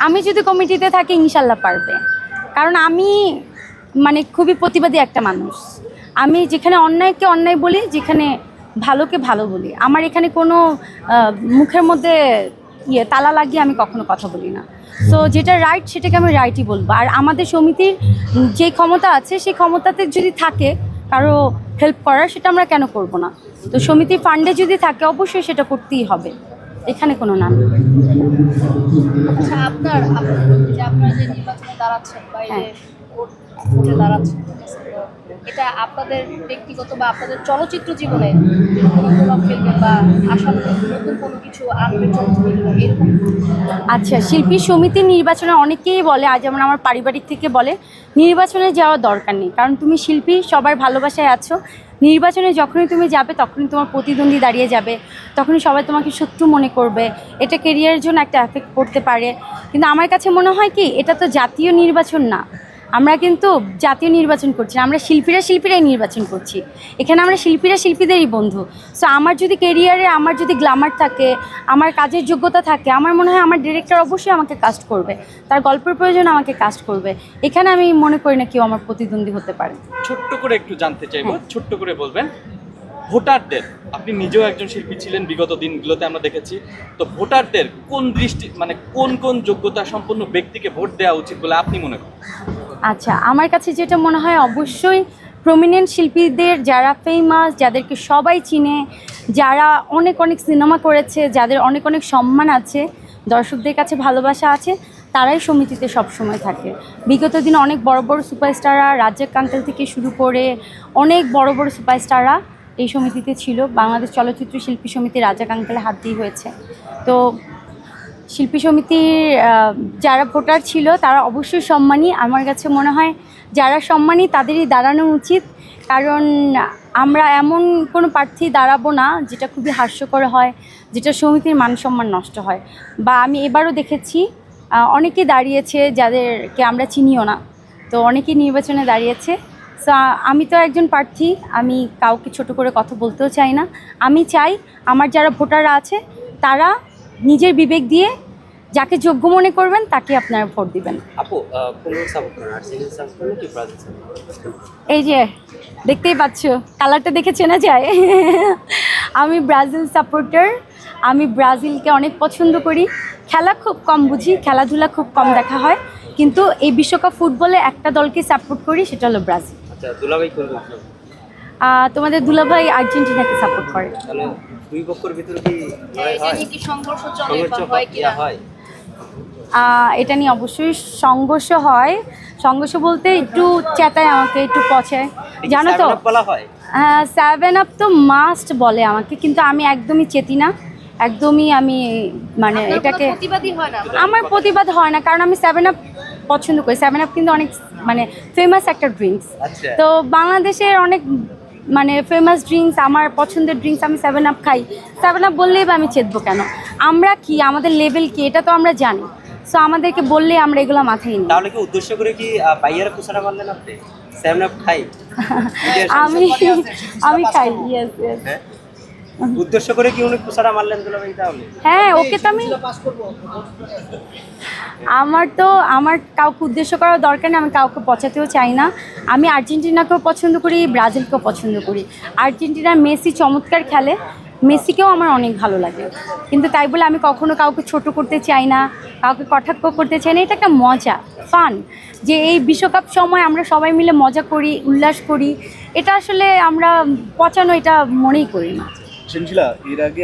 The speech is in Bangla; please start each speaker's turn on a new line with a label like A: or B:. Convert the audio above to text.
A: আমি যদি কমিটিতে থাকি ইনশাল্লাহ পারবে, কারণ আমি মানে খুবই প্রতিবাদী একটা মানুষ। আমি যেখানে অন্যায়কে অন্যায় বলি, যেখানে ভালোকে ভালো বলি। আমার এখানে কোনো মুখের মধ্যে তালা লাগিয়ে আমি কখনো কথা বলি না। সো যেটা রাইট সেটাকে আমি রাইটই বলবো। আর আমাদের সমিতির যে ক্ষমতা আছে সেই ক্ষমতাতে যদি থাকে কারো হেল্প করার, সেটা আমরা কেন করব না? তো সমিতির ফান্ডে যদি থাকে অবশ্যই সেটা করতেই হবে, এখানে কোনো না।
B: আচ্ছা, আপনারা যে নির্বাচনে দাঁড়াচ্ছেন বা এই যে ভোটে দাঁড়াচ্ছেন, এটা আপনাদের ব্যক্তিগত বা আপনাদের চলচ্চিত্র জীবনে কোনো প্রভাব ফেলবে বা আসামে নতুন কোনো কিছু আনবে চলচ্চিত্র এরকম?
A: আচ্ছা, শিল্পী সমিতির নির্বাচনে অনেকেই বলে, আজ যেমন আমার পারিবারিক থেকে বলে নির্বাচনে যাওয়ার দরকার নেই, কারণ তুমি শিল্পী, সবার ভালোবাসায় আছো। নির্বাচনে যখনই তুমি যাবে তখনই তোমার প্রতিদ্বন্দ্বী দাঁড়িয়ে যাবে, তখনই সবাই তোমাকে শত্রু মনে করবে, এটা কেরিয়ারের জন্য একটা এফেক্ট পড়তে পারে। কিন্তু আমার কাছে মনে হয় কি, এটা তো জাতীয় নির্বাচন না। আমরা কিন্তু জাতীয় নির্বাচন করছি না, আমরা শিল্পীরাই নির্বাচন করছি। এখানে আমরা শিল্পীদেরই বন্ধু। সো আমার যদি কেরিয়ারে আমার যদি গ্ল্যামার থাকে, আমার কাজের যোগ্যতা থাকে, আমার মনে হয় আমার ডিরেক্টর অবশ্যই আমাকে কাস্ট করবে, তার গল্পের প্রয়োজন আমাকে কাস্ট করবে। এখানে আমি মনে করি না কেউ আমার প্রতিদ্বন্দ্বী হতে পারে।
C: ছোট্ট করে একটু জানতে চাইবো, ছোট্ট করে বলবেন ভোটারদের, আপনি নিজেও একজন শিল্পী ছিলেন, বিগত দিনগুলোতে আমরা দেখেছি, তো ভোটারদের কোন দৃষ্টি মানে কোন কোন যোগ্যতা সম্পন্ন ব্যক্তিকে ভোট দেওয়া উচিত বলে আপনি মনে করেন?
A: আচ্ছা, আমার কাছে যেটা মনে হয় অবশ্যই প্রমিনেন্ট শিল্পীদের, যারা ফেমাস, যাদেরকে সবাই চিনে, যারা অনেক সিনেমা করেছে, যাদের অনেক সম্মান আছে, দর্শকদের কাছে ভালোবাসা আছে, তারাই সমিতিতে সবসময় থাকে। বিগত দিনে অনেক বড় সুপারস্টাররা, রাজ্জাক কান্তাল থেকে শুরু করে অনেক বড় সুপারস্টাররা এই সমিতিতে ছিল। বাংলাদেশ চলচ্চিত্র শিল্পী সমিতি রাজ্জাক আঙ্কেলের হাত দিয়ে হয়েছে। তো শিল্পী সমিতির যারা ভোটার ছিল তারা অবশ্যই সম্মানী। আমার কাছে মনে হয় যারা সম্মানী তাদেরই দাঁড়ানো উচিত, কারণ আমরা এমন কোনো প্রার্থী দাঁড়াবো না যেটা খুবই হাস্যকর হয়, যেটা সমিতির মান সম্মান নষ্ট হয়। বা আমি এবারও দেখেছি অনেকেই দাঁড়িয়েছে যাদেরকে আমরা চিনিও না, তো অনেকেই নির্বাচনে দাঁড়িয়েছে। সো আমি তো একজন প্রার্থী, আমি কাউকে ছোট করে কথা বলতেও চাই না। আমি চাই আমার যারা ভোটাররা আছে তারা নিজের বিবেক দিয়ে যাকে যোগ্য মনে করবেন তাকে আপনারা ভোট দিবেন।
D: আপু কোন সাপোর্ট করেন, আর্জেন্টিনা সাপোর্ট করেন কি ব্রাজিল সাপোর্ট করেন?
A: এই যে দেখতেই পাচ্ছ, কালারটা দেখে চেনা যায়। আমি ব্রাজিল সাপোর্টার। আমি ব্রাজিলকে অনেক পছন্দ করি। খেলা খুব কম বুঝি, খেলাধুলা খুব কম দেখা হয়, কিন্তু এই বিশ্বকাপ ফুটবলে একটা দলকে সাপোর্ট করি, সেটা হলো ব্রাজিল।
D: আচ্ছা, দুলাভাই কোন দল?
A: তোমাদের দুলাভাই আর্জেন্টিনাকে সাপোর্ট করে।
D: তাহলে দুই পক্ষের ভিতরে কি লড়াই
B: এটা
D: হয়?
B: নিয়ে কি সংঘর্ষ চলে বা
D: সংঘর্ষ
B: হয় কিনা?
D: হয়?
A: এটা নিয়ে অবশ্যই সংঘর্ষ হয়। সংঘর্ষ বলতে একটু চেতায় আমাকে, একটু পচায়, জানো তো।
D: বলা হয়
A: 7 আপ তো মাস্ট বলে আমাকে, কিন্তু আমি একদমই চেতি না, একদমই আমি মানে
B: আপনার
A: এটাকে
B: কোনো প্রতিবাদী হয় না?
A: আমার প্রতিবাদ হয় না, কারণ আমি 7 আপ পছন্দ করি। 7 আপ কিন্তু অনেক মানে ফেমাস একটা ড্রিঙ্কস।
D: আচ্ছা।
A: তো বাংলাদেশের অনেক মানে ফেমাস ড্রিঙ্কস, আমার পছন্দের ড্রিঙ্কস, আমি 7 আপ খাই। 7 আপ বললেই বা আমি চেতবো কেন? আমরা কি, আমাদের লেভেল কি, এটা তো আমরা জানি। সো আমাদেরকে বললে আমরা এগুলো মাথায় নিই।
D: তাহলে কি উদ্দেশ্য করে কি বাইয়ার কুসারা মারলেন আপনি? 7 আপ খাই
A: আমি খাই, ইয়েস।
D: হ্যাঁ, উদ্দেশ্য করে কি উনি কুসারা মারলেন দুলাভাই তাহলে?
A: হ্যাঁ, ওকে তো আমি আমার কাউকে উদ্দেশ্য করার দরকার নেই, আমি কাউকে পচাতেও চাই না। আমি আর্জেন্টিনাকেও পছন্দ করি, ব্রাজিলকেও পছন্দ করি। আর্জেন্টিনার মেসি চমৎকার খেলে, মেসিকেও আমার অনেক ভালো লাগে, কিন্তু তাই বলে আমি কখনো কাউকে ছোট করতে চাই না, কাউকে কটাক্ষ করতে চাই না। এটা একটা মজা, ফান, যে এই বিশ্বকাপ সময় আমরা সবাই মিলে মজা করি, উল্লাস করি। এটা আসলে আমরা পচানো এটা মনেই করি না।
E: সেনশিলা, এর আগে